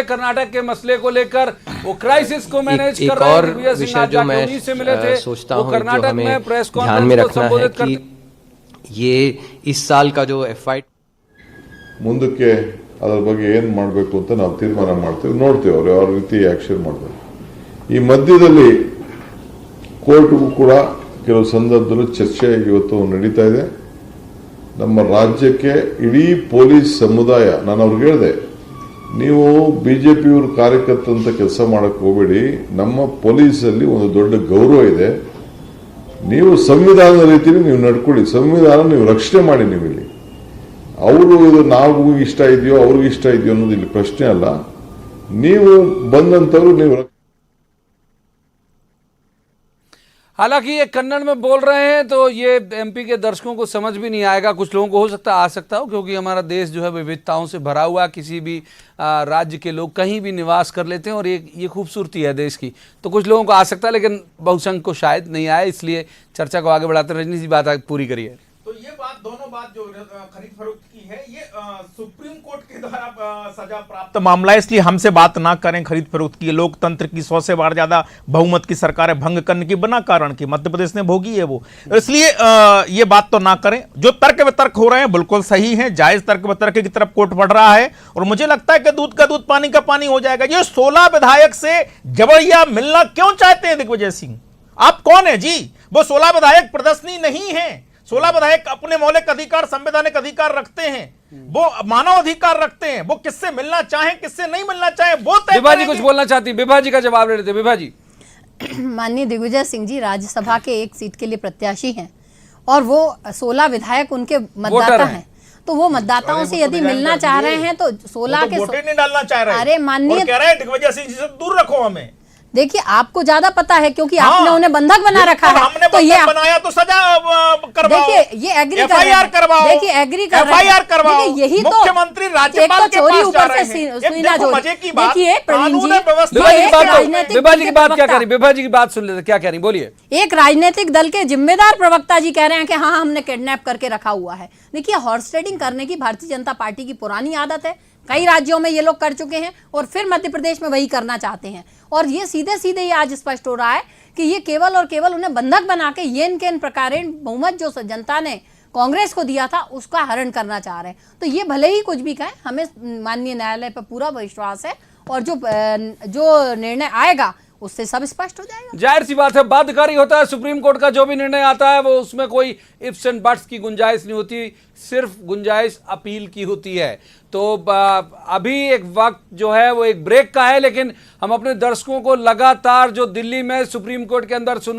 कर्नाटक के मसले को लेकर वो क्राइसिस को मैनेज कर रहे हैं। दिग्विजय सिंह आज जाके उन्हीं से मिले थे। सोचता वो हूं कर्नाटक में प्रेस ध्यान में कॉन्फ्रेंस को रखना है संबोधित कि करते ये इस साल का जो FY ಮುಂದಕ್ಕೆ ಅದರ ಬಗ್ಗೆ ಏನು ಮಾಡಬೇಕು ಅಂತ ನಾವು ತೀರ್ಮಾನ ಮಾಡ್ತೇವೆ, ನೋಡ್ತೇವೆ ಅವರು ಯಾವ ರೀತಿ ಆಕ್ಷನ್ ಮಾಡ್ತಾರೆ. ಈ ಮಧ್ಯದಲ್ಲಿ ಕೋರ್ಟ್ಗೂ ಕೂಡ ಕೆಲವು ಸಂದರ್ಭದಲ್ಲೂ ಚರ್ಚೆ ಇವತ್ತು ನಡೀತಾ ಇದೆ. ನಮ್ಮ ರಾಜ್ಯಕ್ಕೆ ಇಡೀ ಪೊಲೀಸ್ ಸಮುದಾಯ, ನಾನು ಅವ್ರಿಗೆ ಹೇಳಿದೆ, ನೀವು ಬಿಜೆಪಿಯವರು ಕಾರ್ಯಕರ್ತಂತ ಕೆಲಸ ಮಾಡಕ್ಕೆ ಹೋಗಬೇಡಿ, ನಮ್ಮ ಪೊಲೀಸಲ್ಲಿ ಒಂದು ದೊಡ್ಡ ಗೌರವ ಇದೆ, ನೀವು ಸಂವಿಧಾನದ ರೀತಿಯಲ್ಲಿ ನೀವು ನಡ್ಕೊಳ್ಳಿ, ಸಂವಿಧಾನ ನೀವು ರಕ್ಷಣೆ ಮಾಡಿ. ನೀವು ಇಲ್ಲಿ ಅವರು ನಾವು ಇಷ್ಟ ಇದೆಯೋ ಅವ್ರಿಗೆ ಇಷ್ಟ ಇದೆಯೋ ಅನ್ನೋದು ಇಲ್ಲಿ ಪ್ರಶ್ನೆ ಅಲ್ಲ, ನೀವು ಬಂದಂತವ್ರು ನೀವು. हालांकि ये कन्नड़ में बोल रहे हैं तो ये MP के दर्शकों को समझ भी नहीं आएगा। कुछ लोगों को हो सकता आ सकता हो, क्योंकि हमारा देश जो है विविधताओं से भरा हुआ, किसी भी राज्य के लोग कहीं भी निवास कर लेते हैं और ये खूबसूरती है देश की। तो कुछ लोगों को आ सकता है, लेकिन बहुसंख्य को शायद नहीं आए, इसलिए चर्चा को आगे बढ़ाते हैं। रजनी जी बात पूरी करिए। तो ये बात, दोनों बात जो खरीद फरोख्त की है, ये सुप्रीम कोर्ट के द्वारा सजा प्राप्त मामला है, इसलिए हमसे बात ना करें खरीद फरोख्त की। लोकतंत्र की 100 से बार ज्यादा बहुमत की सरकारें भंग करने की बिना कारण की मध्य प्रदेश ने भोगी है वो, इसलिए ये बात तो ना करें। जो तर्क वितर्क हो रहे हैं बिल्कुल सही है, जायज तर्क वितर्क की तरफ कोर्ट बढ़ रहा है, और मुझे लगता है कि दूध का दूध पानी का पानी हो जाएगा। ये 16 विधायक से जबरिया मिलना क्यों चाहते हैं दिग्विजय सिंह? आप कौन है जी? वो 16 विधायक प्रदर्शनी नहीं है। 16 विधायक अपने मौलिक अधिकार, संवैधानिक अधिकार रखते हैं, वो मानव अधिकार रखते हैं। वो किससे मिलना चाहे, किससे नहीं मिलना चाहे, वो तय विभा जी कुछ बोलना चाहती, विभा जी का जवाब ले रहे थे। विभा जी, माननीय दिग्विजय सिंह जी राज्यसभा के एक सीट के लिए प्रत्याशी हैं और वो 16 विधायक उनके मतदाता हैं, तो वो मतदाताओं से यदि मिलना चाह रहे हैं तो 16 के वोटे नहीं डालना चाह रहे। अरे माननीय, कह रहे हैं दिग्विजय सिंह जी से दूर रखो हमें। देखिए आपको ज्यादा पता है, क्योंकि आपने उन्हें बंधक बना रखा है। हमने तो ये बनाया तो सजा करवाओ। देखिए ये एग्री कर रहे FIR करवाओ। देखिए एग्री कर रहे हैं। FIR करवाओ। यही तो मुख्यमंत्री राज्यपाल के चोरी पास जा ऊपर रहे से हैं। सुईना जो मजे की बात, देखिए प्रवीण जी, विभा जी की बात क्या करी, विभा जी की बात सुन लेते, क्या कह रही बोलिए। एक राजनीतिक दल के जिम्मेदार प्रवक्ता जी कह रहे हैं कि हाँ हमने किडनैप करके रखा हुआ है। देखिए हॉर्स ट्रेडिंग करने की भारतीय जनता पार्टी की पुरानी आदत है, कई राज्यों में ये लोग कर चुके हैं और फिर मध्य प्रदेश में वही करना चाहते हैं। और ये सीधे सीधे ये आज स्पष्ट हो रहा है कि ये केवल और केवल उन्हें बंधक बना के येन केन प्रकारेण बहुमत जो जनता ने कांग्रेस को दिया था उसका हरण करना चाह रहे हैं। तो ये भले ही कुछ भी कहें, हमें माननीय न्यायालय पर पूरा विश्वास है और जो निर्णय आएगा उससे सब स्पष्ट हो जाएगा। जाहिर सी बात है, बाध्यकारी होता है सुप्रीम कोर्ट का जो भी निर्णय आता है, वो उसमें कोई इफ्स एंड बट्स की गुंजाइश नहीं होती, सिर्फ गुंजाइश अपील की होती है। तो अभी एक वक्त जो है वो एक ब्रेक का है, लेकिन हम अपने दर्शकों को लगातार जो दिल्ली में सुप्रीम कोर्ट के अंदर सुनवाई